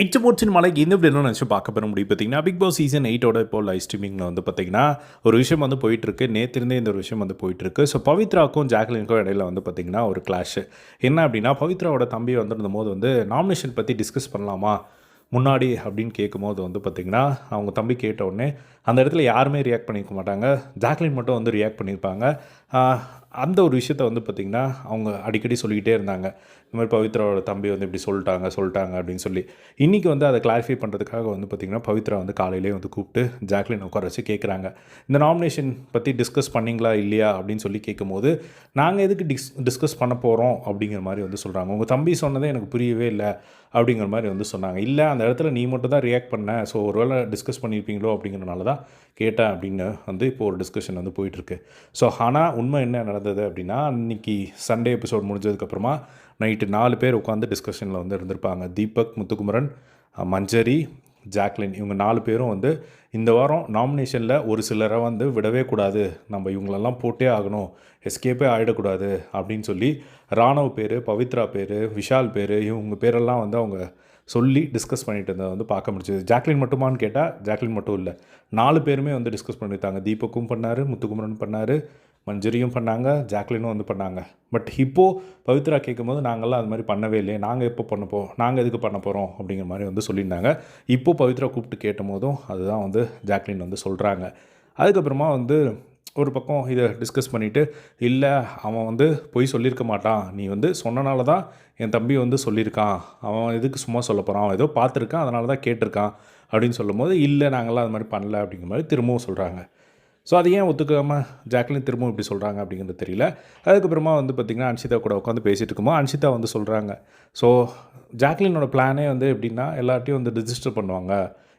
இச்சமோச்சின் மலைக்கு இந்த இப்படி என்ன நினச்சி பார்க்க பெற முடியும் பார்த்தீங்கன்னா, பிக் பாஸ் சீசன் 8ஓட இப்போ லைவ் ஸ்ட்ரீமிங்கில் வந்து பார்த்தீங்கன்னா, ஒரு விஷயம் வந்து போயிட்டுருக்கு. நேத்திருந்தே இந்த ஒரு விஷயம் வந்து போயிட்டுருக்கு. ஸோ பவித்ராவுக்கும் ஜாக்லினுக்கும் இடையில வந்து பார்த்தீங்கன்னா ஒரு கிளாஷு. என்ன அப்படின்னா, பவித்ராவோட தம்பி வந்திருந்தபோது வந்து நாமினேஷன் பற்றி டிஸ்கஸ் பண்ணலாமா முன்னாடி அப்படின்னு கேட்கும்போது வந்து பார்த்திங்கன்னா, அவங்க தம்பி கேட்ட உடனே அந்த இடத்துல யாருமே ரியாக்ட் பண்ணியிருக்க மாட்டாங்க. ஜாக்லின் மட்டும் வந்து ரியாக்ட் பண்ணியிருப்பாங்க. அந்த ஒரு விஷயத்த வந்து பார்த்திங்கன்னா, அவங்க அடிக்கடி சொல்லிக்கிட்டே இருந்தாங்க. இந்த மாதிரி பவித்ராவோட தம்பி வந்து இப்படி சொல்லிட்டாங்க அப்படின்னு சொல்லி. இன்றைக்கி வந்து அதை கிளாரிஃபை பண்ணுறதுக்காக வந்து பார்த்திங்கன்னா, பவித்ரா வந்து காலையிலே வந்து கூப்பிட்டு ஜாக்லின் உட்கார வச்சு கேட்குறாங்க. இந்த நாமினேஷன் பற்றி டிஸ்கஸ் பண்ணிங்களா இல்லையா அப்படின்னு சொல்லி கேட்கும்போது, நாங்கள் எதுக்கு டிஸ்கஸ் பண்ண போகிறோம் அப்படிங்கிற மாதிரி வந்து சொல்கிறாங்க. உங்கள் தம்பி சொன்னதே எனக்கு புரியவே இல்லை அப்படிங்கிற மாதிரி வந்து சொன்னாங்க. இல்லை அந்த இடத்துல நீ மட்டும் தான் ரியாக்ட் பண்ண, ஸோ ஒரு வேளை டிஸ்கஸ் பண்ணியிருப்பீங்களோ அப்படிங்கிறனால தான் கேட்டேன் அப்படின்னு வந்து இப்போ ஒரு டிஸ்கஷன் வந்து போயிட்டுருக்கு. ஸோ ஆனால் உண்மை என்ன நடந்தது அப்படின்னா, அன்றைக்கி சண்டே எபிசோட் முடிஞ்சதுக்கப்புறமா நைட்டு 4 பேர் உட்காந்து டிஸ்கஷனில் வந்து இருந்திருப்பாங்க. தீபக், முத்துக்குமரன், மஞ்சரி, ஜாக்லின் இவங்க 4 பேரும் வந்து இந்த வாரம் நாமினேஷனில் ஒரு சிலரை வந்து விடவே கூடாது, நம்ம இவங்களெல்லாம் போட்டே ஆகணும், எஸ்கேப்பே ஆகிடக்கூடாது அப்படின்னு சொல்லி ராணவ் பேர், பவித்ரா பேர், விஷால் பேர் இவங்க பேரெல்லாம் வந்து அவங்க சொல்லி டிஸ்கஸ் பண்ணிட்டு இருந்ததை வந்து பார்க்க முடிஞ்சது. ஜாக்லின் மட்டுமான்னு கேட்டால் ஜாக்லின் மட்டும் இல்லை, 4 பேருமே வந்து டிஸ்கஸ் பண்ணியிருந்தாங்க. தீபக்கும் பண்ணார், முத்துக்குமரன் பண்ணார், மஞ்சரியும் பண்ணாங்க, ஜாக்லினும் வந்து பண்ணாங்க. பட் இப்போது பவித்ரா கேட்கும்போது நாங்கள்லாம் அது மாதிரி பண்ணவே இல்லையே, நாங்கள் எப்போ நாங்கள் எதுக்கு பண்ண போகிறோம் அப்படிங்கிற மாதிரி வந்து சொல்லியிருந்தாங்க. இப்போது பவித்ரா கூப்பிட்டு கேட்டும் போதும் அதுதான் வந்து ஜாக்லின் வந்து சொல்கிறாங்க. அதுக்கப்புறமா வந்து ஒரு பக்கம் இதை டிஸ்கஸ் பண்ணிவிட்டு, இல்லை அவன் வந்து பொய் சொல்லியிருக்க மாட்டான், நீ வந்து சொன்னனால தான் என் தம்பி வந்து சொல்லியிருக்கான், அவன் எதுக்கு சும்மா சொல்ல போகிறான், அவன் ஏதோ பார்த்துருக்கான் அதனால தான் கேட்டிருக்கான் அப்படின்னு சொல்லும்போது, இல்லை நாங்கள்லாம் அது மாதிரி பண்ணல அப்படிங்கிற மாதிரி திரும்பவும் சொல்கிறாங்க. ஸோ அதை ஏன் ஒத்துக்காமல் ஜாக்லின் திரும்பவும் இப்படி சொல்கிறாங்க அப்படிங்கிறது தெரியல. அதுக்கப்புறமா வந்து பார்த்திங்கன்னா, அன்ஷிதா கூட உட்காந்து பேசிகிட்டு இருக்கும்போது அன்ஷிதா வந்து சொல்கிறாங்க, ஸோ ஜாக்லினோட பிளானே வந்து எப்படின்னா எல்லார்ட்டையும் வந்து ரிஜிஸ்டர் பண்ணுவாங்க,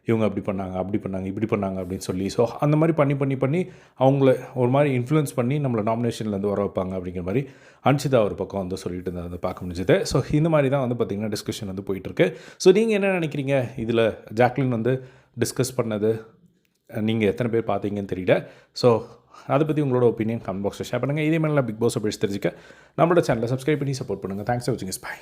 இவங்க அப்படி பண்ணாங்க, அப்படி பண்ணாங்க, இப்படி பண்ணாங்க அப்படின்னு சொல்லி. ஸோ அந்த மாதிரி பண்ணி அவங்கள ஒரு மாதிரி இன்ஃப்ளூயன்ஸ் பண்ணி நம்மளை நாமினேஷன்லேருந்து வர வைப்பாங்க அப்படிங்கிற மாதிரி அன்ஷிதா ஒரு பக்கம் வந்து சொல்லிட்டு இருந்ததை பார்க்க முடிஞ்சது. ஸோ இந்த மாதிரி தான் வந்து பார்த்திங்கன்னா டிஸ்கஷன் வந்து போயிட்டுருக்கு. ஸோ நீங்கள் என்ன நினைக்கிறீங்க, இதில் ஜாக்லின் வந்து டிஸ்கஸ் பண்ணது நீங்கள் எத்தனை பேர் பார்த்தீங்கன்னு தெரியல. ஸோ அதை பற்றி உங்களோட ஒப்பீனியன் கமெண்ட் பாக்ஸில் ஷேர் பண்ணுங்கள். இதே மாதிரிலாம் பிக் பாஸ் அப்டேட்ஸ் தெரிஞ்சுக்க நம்மளோட சேனலை சப்ஸ்கிரைப் பண்ணி சப்போர்ட் பண்ணுங்கள். தேங்க்ஸ் ஃபார் வாட்சிங். பை.